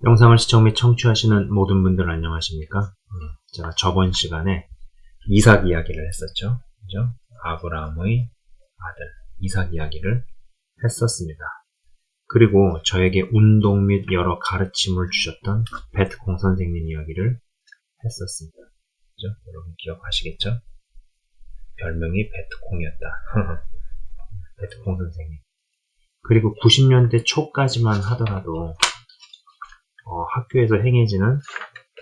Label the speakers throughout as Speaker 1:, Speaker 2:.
Speaker 1: 영상을 시청 및 청취하시는 모든 분들 안녕하십니까? 제가 저번 시간에 이삭 이야기를 했었죠. 그죠? 아브라함의 아들 이삭 이야기를 했었습니다. 그리고 저에게 운동 및 여러 가르침을 주셨던 베트콩 선생님 이야기를 했었습니다. 그죠? 여러분 기억하시겠죠? 별명이 베트콩이었다. 베트콩 선생님. 그리고 90년대 초까지만 하더라도 학교에서 행해지는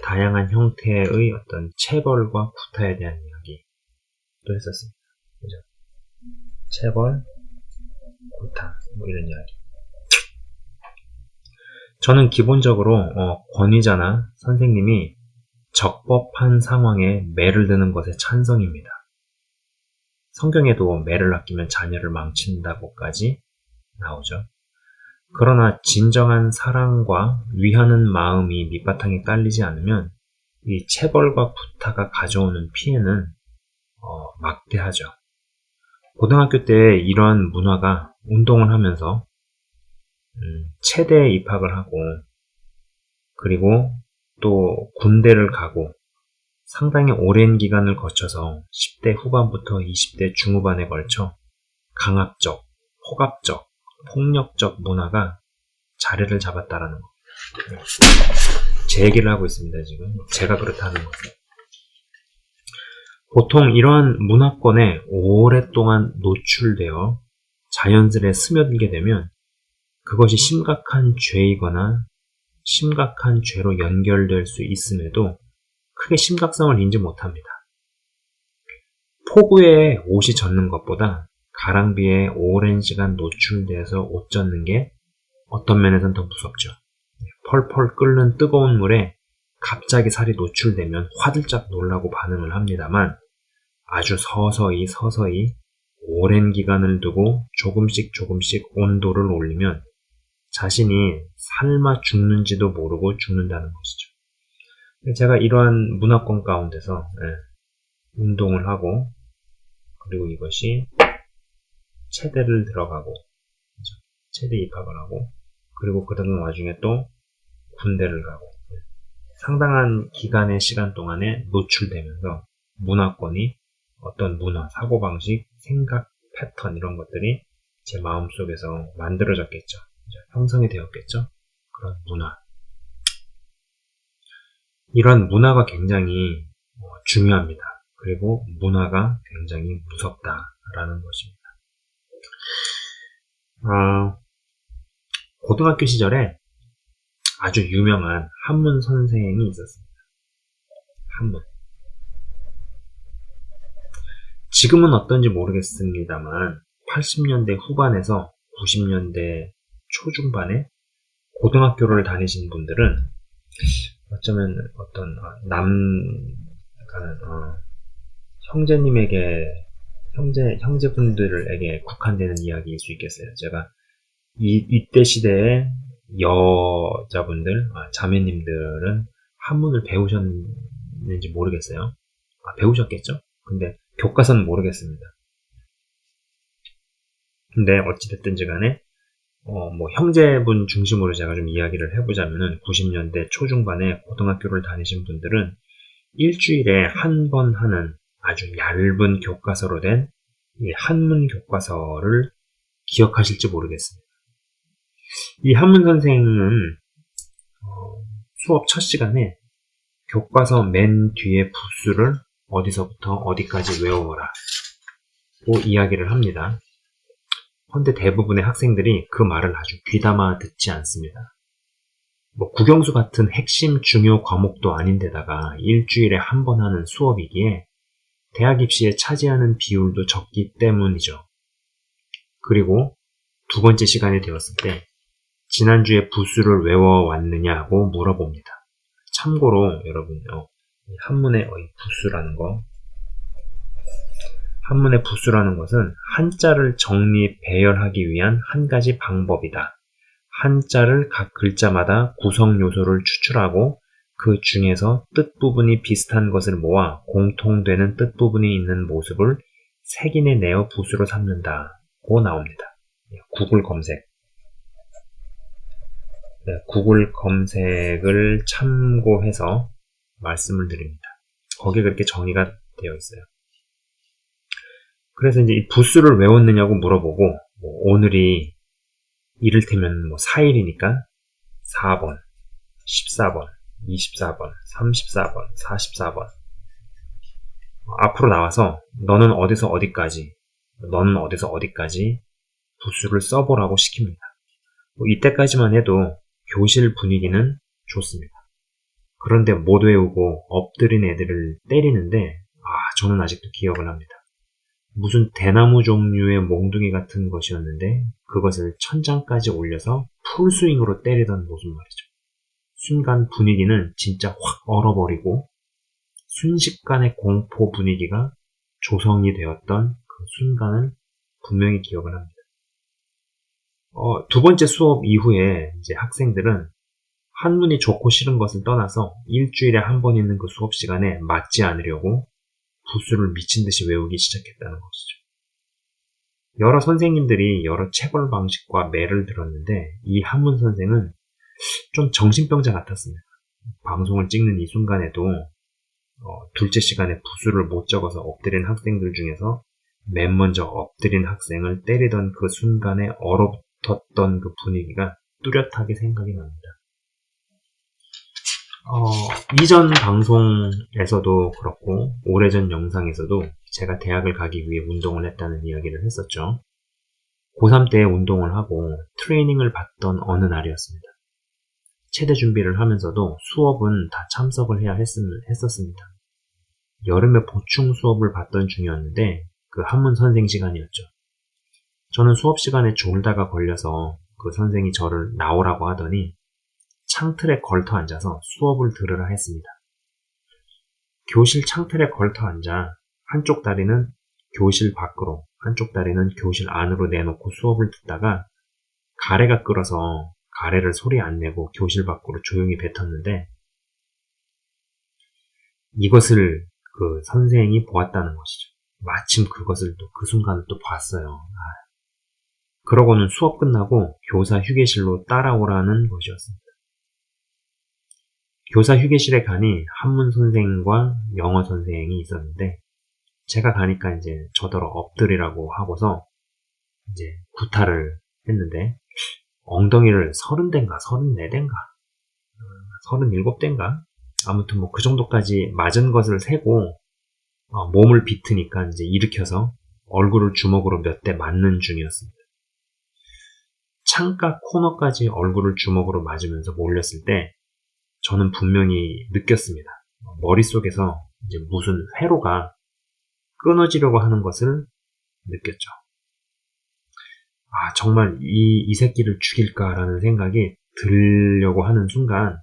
Speaker 1: 다양한 형태의 어떤 체벌과 구타에 대한 이야기도 했었습니다. 그죠? 체벌, 구타, 뭐 이런 이야기. 저는 기본적으로 권위자나 선생님이 적법한 상황에 매를 드는 것에 찬성입니다. 성경에도 매를 아끼면 자녀를 망친다고까지 나오죠. 그러나 진정한 사랑과 위하는 마음이 밑바탕에 깔리지 않으면 이 체벌과 구타가 가져오는 피해는 막대하죠. 고등학교 때 이러한 문화가 운동을 하면서 체대에 입학을 하고 그리고 또 군대를 가고 상당히 오랜 기간을 거쳐서 10대 후반부터 20대 중후반에 걸쳐 강압적, 폭압적, 폭력적 문화가 자리를 잡았다라는 겁니다. 제 얘기를 하고 있습니다. 지금 제가 그렇다는 것은 보통 이러한 문화권에 오랫동안 노출되어 자연스레 스며들게 되면 그것이 심각한 죄이거나 심각한 죄로 연결될 수 있음에도 크게 심각성을 인지 못합니다. 폭우에 옷이 젖는 것보다 가랑비에 오랜 시간 노출돼서 옷 젖는 게 어떤 면에서는 더 무섭죠. 펄펄 끓는 뜨거운 물에 갑자기 살이 노출되면 화들짝 놀라고 반응을 합니다만 아주 서서히 오랜 기간을 두고 조금씩 온도를 올리면 자신이 삶아 죽는지도 모르고 죽는다는 것이죠. 제가 이러한 문화권 가운데서 운동을 하고 그리고 이것이 체대를 들어가고 체대 입학을 하고 그리고 그러는 와중에 또 군대를 가고 상당한 기간의 시간 동안에 노출되면서 문화권이 어떤 문화, 사고방식, 생각, 패턴 이런 것들이 제 마음속에서 만들어졌겠죠. 형성이 되었겠죠. 그런 문화. 이런 문화가 굉장히 중요합니다. 그리고 문화가 굉장히 무섭다라는 것입니다. 고등학교 시절에 아주 유명한 한문 선생이 있었습니다. 한문. 지금은 어떤지 모르겠습니다만 80년대 후반에서 90년대 초중반에 고등학교를 다니신 분들은 어쩌면 어떤 형제분들에게 국한되는 이야기일 수 있겠어요. 제가 이때 시대의 여자분들, 자매님들은 한문을 배우셨는지 모르겠어요. 배우셨겠죠? 근데 교과서는 모르겠습니다. 근데 어찌됐든지 간에 형제분 중심으로 제가 좀 이야기를 해보자면은 90년대 초중반에 고등학교를 다니신 분들은 일주일에 한 번 하는 아주 얇은 교과서로 된 이 한문 교과서를 기억하실지 모르겠습니다. 이 한문 선생은 수업 첫 시간에 교과서 맨 뒤에 부수를 어디서부터 어디까지 외워라 고 이야기를 합니다. 그런데 대부분의 학생들이 그 말을 아주 귀담아 듣지 않습니다. 국영수 같은 핵심 중요 과목도 아닌데다가 일주일에 한 번 하는 수업이기에 대학 입시에 차지하는 비율도 적기 때문이죠. 그리고 두 번째 시간이 되었을 때 지난주에 부수를 외워왔느냐고 물어봅니다. 참고로 여러분요, 한문의 부수라는 것은 한자를 정리 배열하기 위한 한 가지 방법이다. 한자를 각 글자마다 구성 요소를 추출하고 그 중에서 뜻 부분이 비슷한 것을 모아 공통되는 뜻 부분이 있는 모습을 색인에 내어 부수로 삼는다고 나옵니다. 구글 검색. 구글 검색을 참고해서 말씀을 드립니다. 거기에 그렇게 정의가 되어 있어요. 그래서 이제 이 부수를 외웠느냐고 물어보고, 오늘이 이를테면 4일이니까 4번, 14번, 24번, 34번, 44번. 앞으로 나와서 너는 어디서 어디까지, 너는 어디서 어디까지 부수를 써보라고 시킵니다. 이때까지만 해도 교실 분위기는 좋습니다. 그런데 못 외우고 엎드린 애들을 때리는데, 저는 아직도 기억을 합니다. 무슨 대나무 종류의 몽둥이 같은 것이었는데 그것을 천장까지 올려서 풀스윙으로 때리던 모습 말이죠. 순간 분위기는 진짜 확 얼어버리고 순식간에 공포 분위기가 조성이 되었던 그 순간을 분명히 기억을 합니다. 두 번째 수업 이후에 이제 학생들은 한문이 좋고 싫은 것을 떠나서 일주일에 한 번 있는 그 수업 시간에 맞지 않으려고 부수를 미친 듯이 외우기 시작했다는 것이죠. 여러 선생님들이 여러 체벌 방식과 매를 들었는데 이 한문 선생은 좀 정신병자 같았습니다. 방송을 찍는 이 순간에도 둘째 시간에 부수를 못 적어서 엎드린 학생들 중에서 맨 먼저 엎드린 학생을 때리던 그 순간에 얼어붙었던 그 분위기가 뚜렷하게 생각이 납니다. 이전 방송에서도 그렇고 오래전 영상에서도 제가 대학을 가기 위해 운동을 했다는 이야기를 했었죠. 고3 때 운동을 하고 트레이닝을 받던 어느 날이었습니다. 체대 준비를 하면서도 수업은 다 참석을 해야 했었습니다. 여름에 보충 수업을 받던 중이었는데 그 한문 선생 시간이었죠. 저는 수업 시간에 졸다가 걸려서 그 선생이 저를 나오라고 하더니 창틀에 걸터 앉아서 수업을 들으라 했습니다. 교실 창틀에 걸터 앉아 한쪽 다리는 교실 밖으로, 한쪽 다리는 교실 안으로 내놓고 수업을 듣다가 가래가 끓어서 가래를 소리 안 내고 교실 밖으로 조용히 뱉었는데 이것을 그 선생이 보았다는 것이죠. 마침 그것을 또 그 순간을 또 봤어요. 그러고는 수업 끝나고 교사 휴게실로 따라오라는 것이었습니다. 교사 휴게실에 가니 한문 선생과 영어 선생이 있었는데 제가 가니까 이제 저더러 엎드리라고 하고서 이제 구타를 했는데 엉덩이를 30대인가 34대인가 37대인가 아무튼 그 정도까지 맞은 것을 세고 몸을 비트니까 이제 일으켜서 얼굴을 주먹으로 몇 대 맞는 중이었습니다. 창가 코너까지 얼굴을 주먹으로 맞으면서 몰렸을 때 저는 분명히 느꼈습니다. 머릿속에서 이제 무슨 회로가 끊어지려고 하는 것을 느꼈죠. 정말 이 새끼를 죽일까라는 생각이 들려고 하는 순간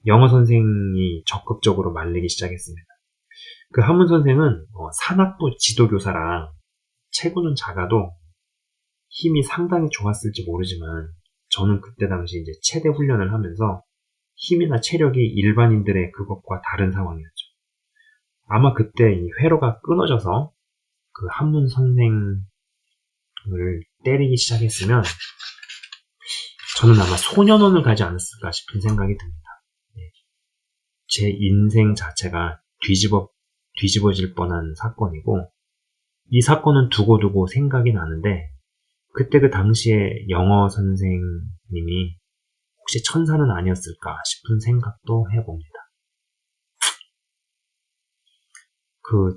Speaker 1: 영어 선생이 적극적으로 말리기 시작했습니다. 그 한문 선생은 산악부 지도교사라 체구는 작아도 힘이 상당히 좋았을지 모르지만 저는 그때 당시 이제 체대 훈련을 하면서 힘이나 체력이 일반인들의 그것과 다른 상황이었죠. 아마 그때 이 회로가 끊어져서 그 한문 선생을 때리기 시작했으면 저는 아마 소년원을 가지 않았을까 싶은 생각이 듭니다. 제 인생 자체가 뒤집어질 뻔한 사건이고 이 사건은 두고두고 생각이 나는데 그때 그 당시에 영어 선생님이 혹시 천사는 아니었을까 싶은 생각도 해봅니다.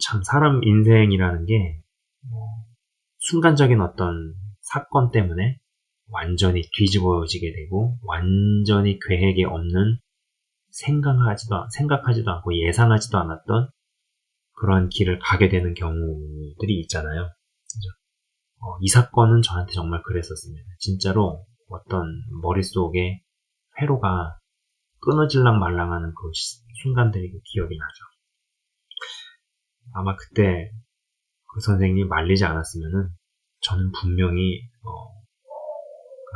Speaker 1: 참 사람 인생이라는 게 순간적인 어떤 사건 때문에 완전히 뒤집어지게 되고 완전히 계획에 없는 생각하지도 않고 예상하지도 않았던 그런 길을 가게 되는 경우들이 있잖아요. 이 사건은 저한테 정말 그랬었습니다. 진짜로 어떤 머릿속에 회로가 끊어질랑 말랑하는 그 순간들이 기억이 나죠. 아마 그때 그 선생님이 말리지 않았으면은 저는 분명히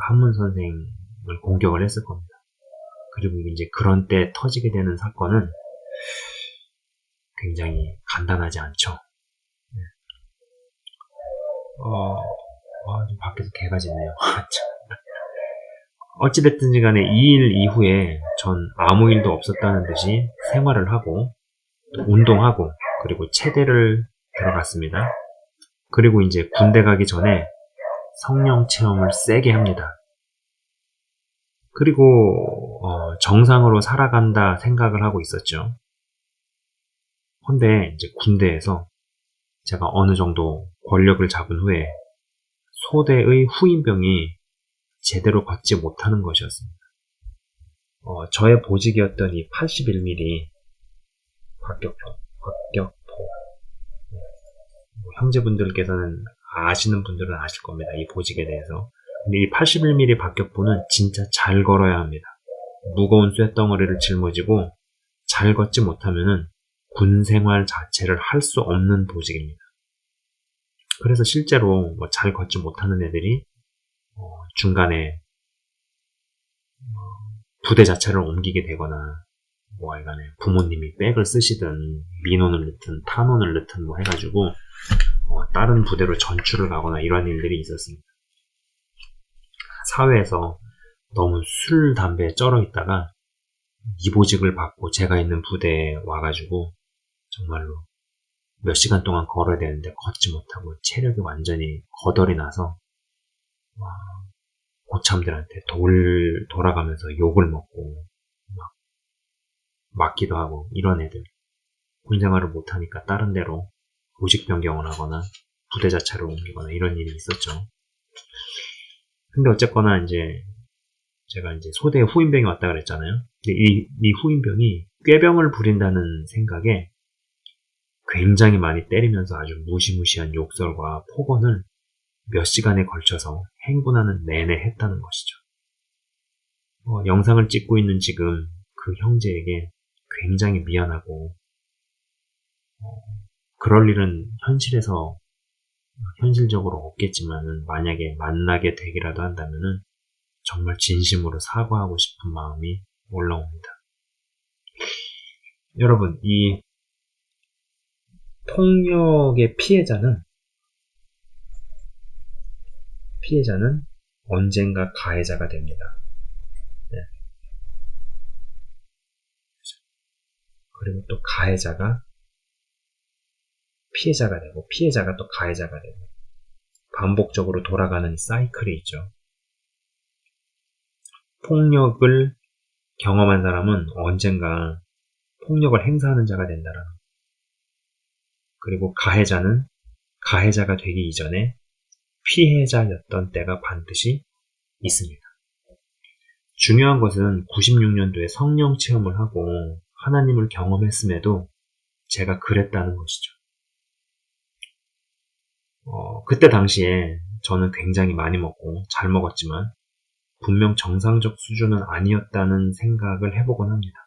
Speaker 1: 한문 선생을 공격을 했을 겁니다. 그리고 이제 그런 때 터지게 되는 사건은 굉장히 간단하지 않죠. 좀 밖에서 개가 짖네요. 어찌됐든지 간에 2일 이후에 전 아무 일도 없었다는 듯이 생활을 하고 운동하고 그리고 체대를 들어갔습니다. 그리고 이제 군대 가기 전에 성령 체험을 세게 합니다. 그리고 정상으로 살아간다 생각을 하고 있었죠. 근데 이제 군대에서 제가 어느 정도 권력을 잡은 후에 소대의 후임병이 제대로 걷지 못하는 것이었습니다. 저의 보직이었던 이 81mm 박격포. 형제분들께서는 아시는 분들은 아실 겁니다. 이 보직에 대해서. 근데 이 81mm 박격포는 진짜 잘 걸어야 합니다. 무거운 쇳덩어리를 짊어지고 잘 걷지 못하면은 군 생활 자체를 할 수 없는 보직입니다. 그래서 실제로 잘 걷지 못하는 애들이 중간에 부대 자체를 옮기게 되거나 하여간에 부모님이 백을 쓰시든 민원을 넣든 탄원을 넣든 해가지고 다른 부대로 전출을 가거나 이런 일들이 있었습니다. 사회에서 너무 술, 담배에 쩔어 있다가 이 보직을 받고 제가 있는 부대에 와가지고 정말로 몇 시간 동안 걸어야 되는데 걷지 못하고 체력이 완전히 거덜이 나서 고참들한테 돌아가면서 욕을 먹고 막 맞기도 하고 이런 애들 군 생활을 못하니까 다른 데로 보직 변경을 하거나 부대 자체를 옮기거나 이런 일이 있었죠. 근데 어쨌거나 이제 제가 이제 소대에 후임병이 왔다 그랬잖아요. 근데 이 후임병이 꾀병을 부린다는 생각에 굉장히 많이 때리면서 아주 무시무시한 욕설과 폭언을 몇 시간에 걸쳐서 행군하는 내내 했다는 것이죠. 영상을 찍고 있는 지금 그 형제에게 굉장히 미안하고 그럴 일은 현실적으로 없겠지만은 만약에 만나게 되기라도 한다면은 정말 진심으로 사과하고 싶은 마음이 올라옵니다. 여러분, 이 폭력의 피해자는 언젠가 가해자가 됩니다. 네. 그리고 또 가해자가 피해자가 되고 피해자가 또 가해자가 되고 반복적으로 돌아가는 사이클이 있죠. 폭력을 경험한 사람은 언젠가 폭력을 행사하는 자가 된다라는 것. 그리고 가해자는 가해자가 되기 이전에 피해자였던 때가 반드시 있습니다. 중요한 것은 96년도에 성령 체험을 하고 하나님을 경험했음에도 제가 그랬다는 것이죠. 그때 당시에 저는 굉장히 많이 먹고 잘 먹었지만 분명 정상적 수준은 아니었다는 생각을 해보곤 합니다.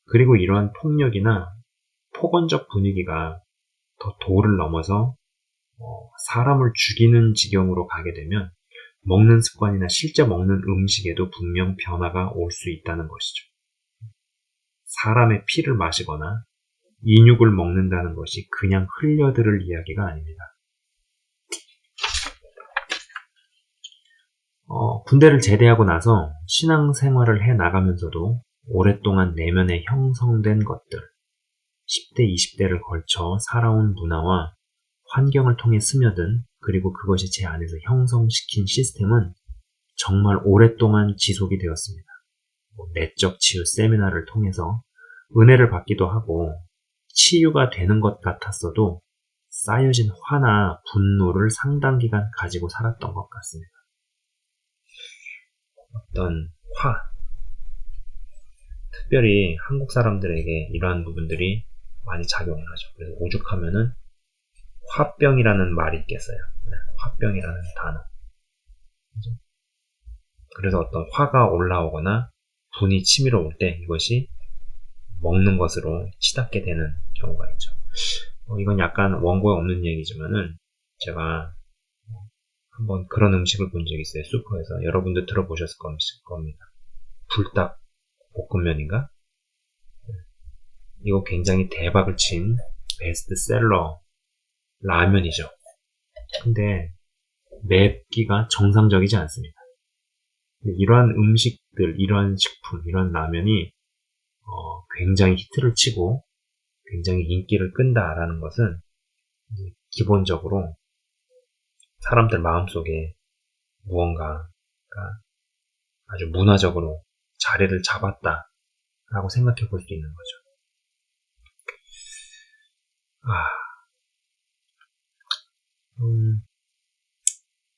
Speaker 1: 그리고 이러한 폭력이나 폭언적 분위기가 더 도를 넘어서 사람을 죽이는 지경으로 가게 되면 먹는 습관이나 실제 먹는 음식에도 분명 변화가 올 수 있다는 것이죠. 사람의 피를 마시거나 인육을 먹는다는 것이 그냥 흘려들을 이야기가 아닙니다. 군대를 제대하고 나서 신앙생활을 해나가면서도 오랫동안 내면에 형성된 것들, 10대, 20대를 걸쳐 살아온 문화와 환경을 통해 스며든 그리고 그것이 제 안에서 형성시킨 시스템은 정말 오랫동안 지속이 되었습니다. 내적 치유 세미나를 통해서 은혜를 받기도 하고 치유가 되는 것 같았어도 쌓여진 화나 분노를 상당 기간 가지고 살았던 것 같습니다. 어떤 화, 특별히 한국 사람들에게 이러한 부분들이 많이 작용을 하죠. 그래서 오죽하면은 화병이라는 말이 있겠어요. 화병이라는 단어. 그래서 어떤 화가 올라오거나 분이 치밀어 올 때 이것이 먹는 것으로 치닫게 되는 경우가 있죠. 이건 약간 원고에 없는 얘기지만은 제가 한번 그런 음식을 본 적이 있어요. 슈퍼에서. 여러분들 들어보셨을 겁니다. 불닭 볶음면인가? 이거 굉장히 대박을 친 베스트셀러 라면이죠. 근데 맵기가 정상적이지 않습니다. 이러한 음식들, 이러한 식품, 이러한 라면이 굉장히 히트를 치고 굉장히 인기를 끈다라는 것은 기본적으로 사람들 마음속에 무언가가 아주 문화적으로 자리를 잡았다라고 생각해 볼 수 있는 거죠.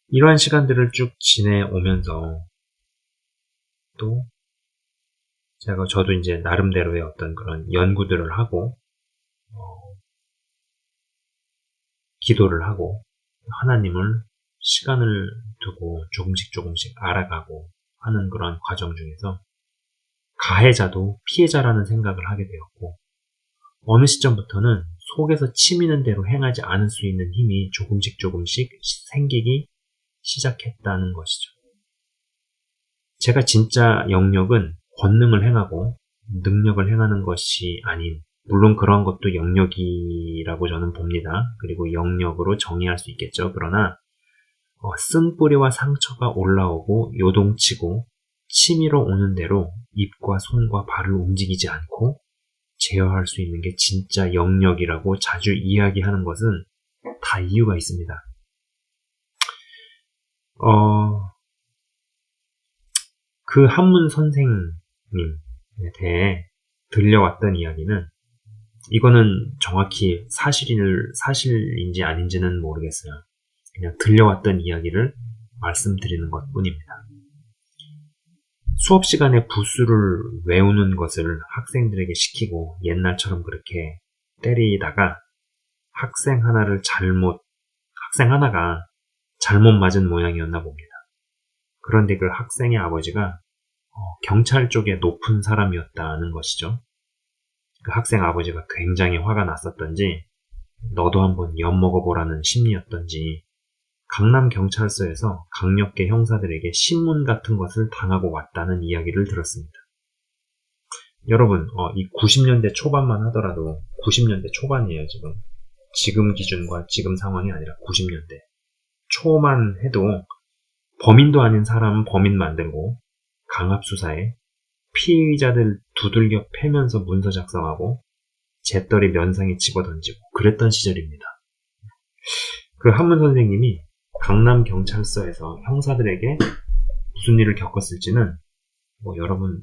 Speaker 1: 이러한 시간들을 쭉 지내오면서 또 저도 이제 나름대로의 어떤 그런 연구들을 하고 기도를 하고 하나님을 시간을 두고 조금씩 알아가고 하는 그런 과정 중에서 가해자도 피해자라는 생각을 하게 되었고 어느 시점부터는 속에서 치미는 대로 행하지 않을 수 있는 힘이 조금씩 생기기 시작했다는 것이죠. 제가 진짜 영역은 권능을 행하고 능력을 행하는 것이 아닌, 물론 그런 것도 영역이라고 저는 봅니다. 그리고 영역으로 정의할 수 있겠죠. 그러나 쓴뿌리와 상처가 올라오고 요동치고 치밀어 오는 대로 입과 손과 발을 움직이지 않고 제어할 수 있는 게 진짜 영역이라고 자주 이야기하는 것은 다 이유가 있습니다. 그 한문 선생님에 대해 들려왔던 이야기는, 이거는 정확히 사실인지 아닌지는 모르겠어요. 그냥 들려왔던 이야기를 말씀드리는 것 뿐입니다. 수업 시간에 부수를 외우는 것을 학생들에게 시키고 옛날처럼 그렇게 때리다가 학생 하나가 잘못 맞은 모양이었나 봅니다. 그런데 그 학생의 아버지가 경찰 쪽에 높은 사람이었다는 것이죠. 그 학생 아버지가 굉장히 화가 났었던지 너도 한번 엿먹어보라는 심리였던지 강남경찰서에서 강력계 형사들에게 신문 같은 것을 당하고 왔다는 이야기를 들었습니다. 여러분, 이 90년대 초반만 하더라도 90년대 초반이에요, 지금. 지금 기준과 지금 상황이 아니라 90년대 초만 해도 범인도 아닌 사람은 범인 만들고 강압수사에 피의자들 두들겨 패면서 문서 작성하고 재떨이 면상에 집어던지고 그랬던 시절입니다. 그 한문 선생님이 강남경찰서에서 형사들에게 무슨 일을 겪었을지는 여러분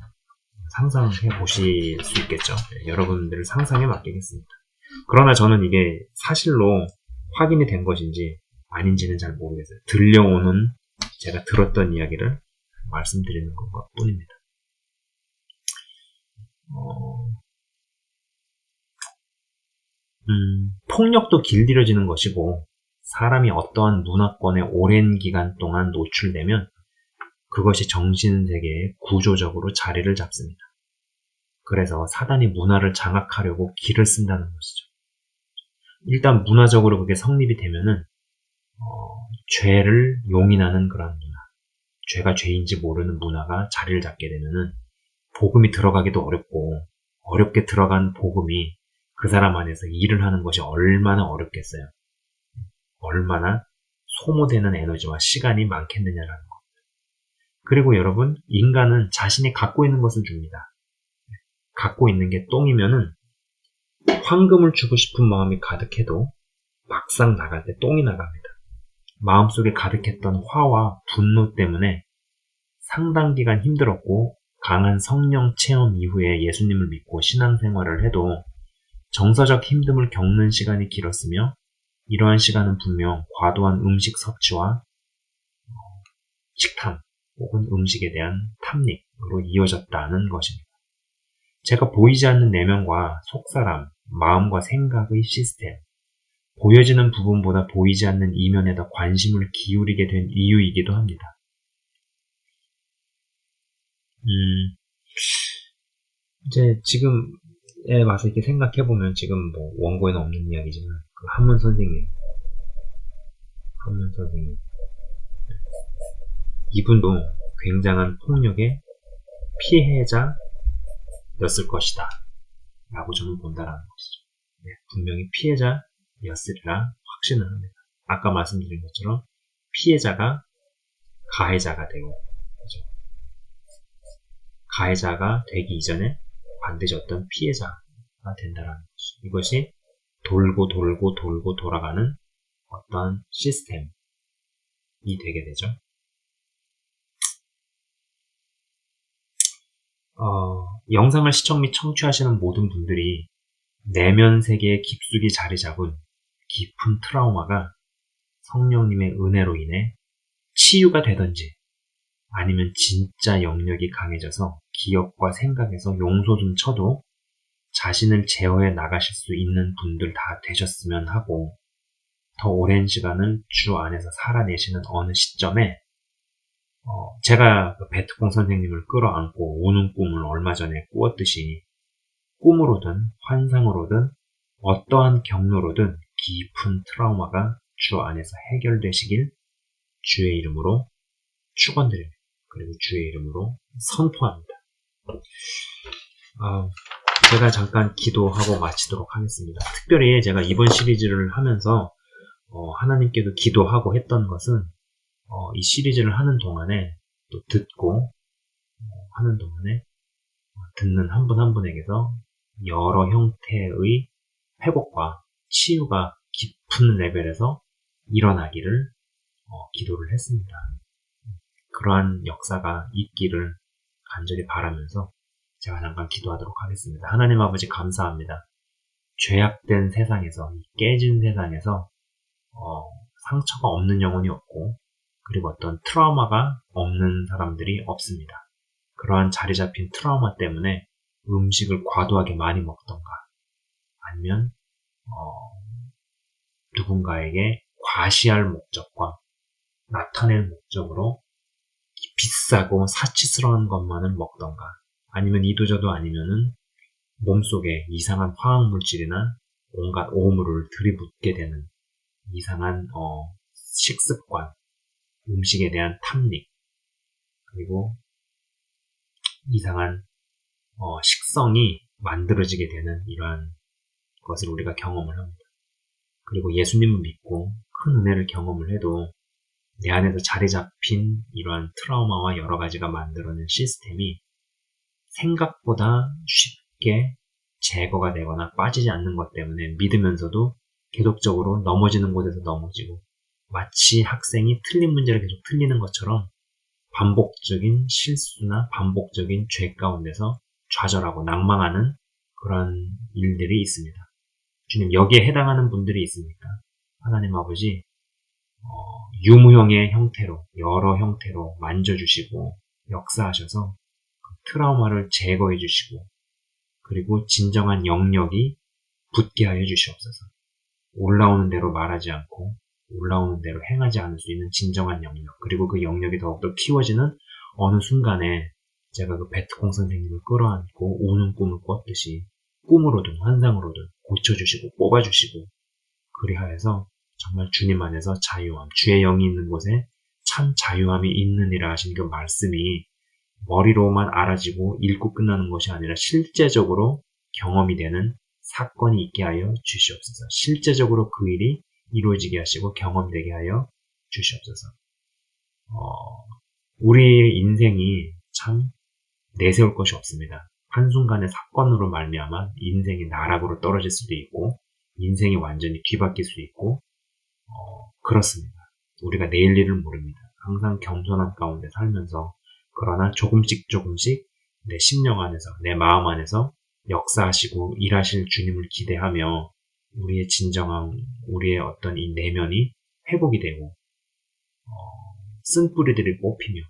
Speaker 1: 상상해 보실 수 있겠죠. 여러분들의 상상에 맡기겠습니다. 그러나 저는 이게 사실로 확인이 된 것인지 아닌지는 잘 모르겠어요. 들려오는 제가 들었던 이야기를 말씀드리는 것 뿐입니다. 폭력도 길들여지는 것이고 사람이 어떠한 문화권에 오랜 기간 동안 노출되면 그것이 정신세계에 구조적으로 자리를 잡습니다. 그래서 사단이 문화를 장악하려고 기를 쓴다는 것이죠. 일단 문화적으로 그게 성립이 되면은 죄를 용인하는 그런 문화, 죄가 죄인지 모르는 문화가 자리를 잡게 되면은 복음이 들어가기도 어렵고 어렵게 들어간 복음이 그 사람 안에서 일을 하는 것이 얼마나 어렵겠어요. 얼마나 소모되는 에너지와 시간이 많겠느냐라는 것. 그리고 여러분, 인간은 자신이 갖고 있는 것을 줍니다. 갖고 있는 게 똥이면은 황금을 주고 싶은 마음이 가득해도 막상 나갈 때 똥이 나갑니다. 마음속에 가득했던 화와 분노 때문에 상당 기간 힘들었고 강한 성령 체험 이후에 예수님을 믿고 신앙생활을 해도 정서적 힘듦을 겪는 시간이 길었으며 이러한 시간은 분명 과도한 음식 섭취와 식탐 혹은 음식에 대한 탐닉으로 이어졌다는 것입니다. 제가 보이지 않는 내면과 속사람, 마음과 생각의 시스템, 보여지는 부분보다 보이지 않는 이면에 더 관심을 기울이게 된 이유이기도 합니다. 이제 지금에 와서 이렇게 생각해보면 지금 원고에는 없는 이야기지만 그 한문 선생님 이분도 굉장한 폭력의 피해자였을 것이다 라고 저는 본다라는 것이죠. 네, 분명히 피해자였으리라 확신을 합니다. 아까 말씀드린 것처럼 피해자가 가해자가 되고, 그렇죠? 가해자가 되기 이전에 반드시 어떤 피해자가 된다는 것이. 이것이 돌고 돌고 돌고 돌아가는 어떤 시스템이 되게 되죠. 영상을 시청 및 청취하시는 모든 분들이 내면 세계에 깊숙이 자리 잡은 깊은 트라우마가 성령님의 은혜로 인해 치유가 되든지 아니면 진짜 영역이 강해져서 기억과 생각에서 용서 좀 쳐도 자신을 제어해 나가실 수 있는 분들 다 되셨으면 하고, 더 오랜 시간을 주 안에서 살아내시는 어느 시점에 제가 베트콩 선생님을 끌어안고 우는 꿈을 얼마 전에 꾸었듯이 꿈으로든 환상으로든 어떠한 경로로든 깊은 트라우마가 주 안에서 해결되시길 주의 이름으로 축원드립니다. 그리고 주의 이름으로 선포합니다. 제가 잠깐 기도하고 마치도록 하겠습니다. 특별히 제가 이번 시리즈를 하면서 하나님께도 기도하고 했던 것은 이 시리즈를 하는 동안에 또 듣고 하는 동안에 듣는 한 분 한 분에게서 여러 형태의 회복과 치유가 깊은 레벨에서 일어나기를 기도를 했습니다. 그러한 역사가 있기를 간절히 바라면서 제가 잠깐 기도하도록 하겠습니다. 하나님 아버지 감사합니다. 죄악된 세상에서, 깨진 세상에서 상처가 없는 영혼이 없고, 그리고 어떤 트라우마가 없는 사람들이 없습니다. 그러한 자리 잡힌 트라우마 때문에 음식을 과도하게 많이 먹던가, 아니면 누군가에게 과시할 목적과 나타낼 목적으로 비싸고 사치스러운 것만을 먹던가, 아니면 이도저도 아니면은 몸속에 이상한 화학물질이나 온갖 오물을 들이붓게 되는 이상한 식습관, 음식에 대한 탐닉, 그리고 이상한 식성이 만들어지게 되는 이러한 것을 우리가 경험을 합니다. 그리고 예수님을 믿고 큰 은혜를 경험을 해도 내 안에서 자리 잡힌 이러한 트라우마와 여러 가지가 만들어낸 시스템이 생각보다 쉽게 제거가 되거나 빠지지 않는 것 때문에 믿으면서도 계속적으로 넘어지는 곳에서 넘어지고, 마치 학생이 틀린 문제를 계속 틀리는 것처럼 반복적인 실수나 반복적인 죄 가운데서 좌절하고 낭망하는 그런 일들이 있습니다. 주님, 여기에 해당하는 분들이 있으니까 하나님 아버지 유무형의 형태로, 여러 형태로 만져주시고 역사하셔서 트라우마를 제거해 주시고, 그리고 진정한 영역이 붙게 하여 주시옵소서. 올라오는 대로 말하지 않고 올라오는 대로 행하지 않을 수 있는 진정한 영역, 그리고 그 영역이 더욱더 키워지는 어느 순간에 제가 그 베트콩 선생님을 끌어안고 우는 꿈을 꿨듯이 꿈으로든 환상으로든 고쳐주시고 뽑아주시고, 그리하여서 정말 주님 안에서 자유함, 주의 영이 있는 곳에 참 자유함이 있느니라 하신 그 말씀이 머리로만 알아지고 읽고 끝나는 것이 아니라 실제적으로 경험이 되는 사건이 있게 하여 주시옵소서. 실제적으로 그 일이 이루어지게 하시고 경험되게 하여 주시옵소서. 우리의 인생이 참 내세울 것이 없습니다. 한순간의 사건으로 말미암아 인생이 나락으로 떨어질 수도 있고, 인생이 완전히 뒤바뀔 수 있고, 그렇습니다. 우리가 내일 일을 모릅니다. 항상 겸손한 가운데 살면서, 그러나 조금씩 내 심령 안에서, 내 마음 안에서 역사하시고 일하실 주님을 기대하며 우리의 진정한, 우리의 어떤 이 내면이 회복이 되고 쓴뿌리들이 뽑히며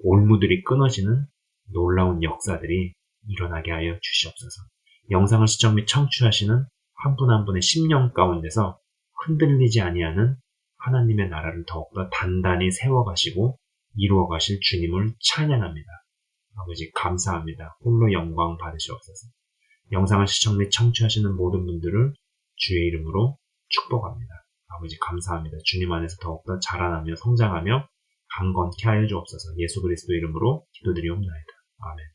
Speaker 1: 올무들이 끊어지는 놀라운 역사들이 일어나게 하여 주시옵소서. 영상을 시청 및 청취하시는 한 분 한 분의 심령 가운데서 흔들리지 아니하는 하나님의 나라를 더욱더 단단히 세워가시고 이루어가실 주님을 찬양합니다. 아버지 감사합니다. 홀로 영광 받으시옵소서. 영상을 시청 및 청취하시는 모든 분들을 주의 이름으로 축복합니다. 아버지 감사합니다. 주님 안에서 더욱더 자라나며 성장하며 강건케 하여 주옵소서. 예수 그리스도 이름으로 기도드리옵나이다. 아멘.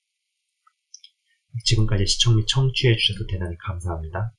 Speaker 1: 지금까지 시청 및 청취해 주셔서 대단히 감사합니다.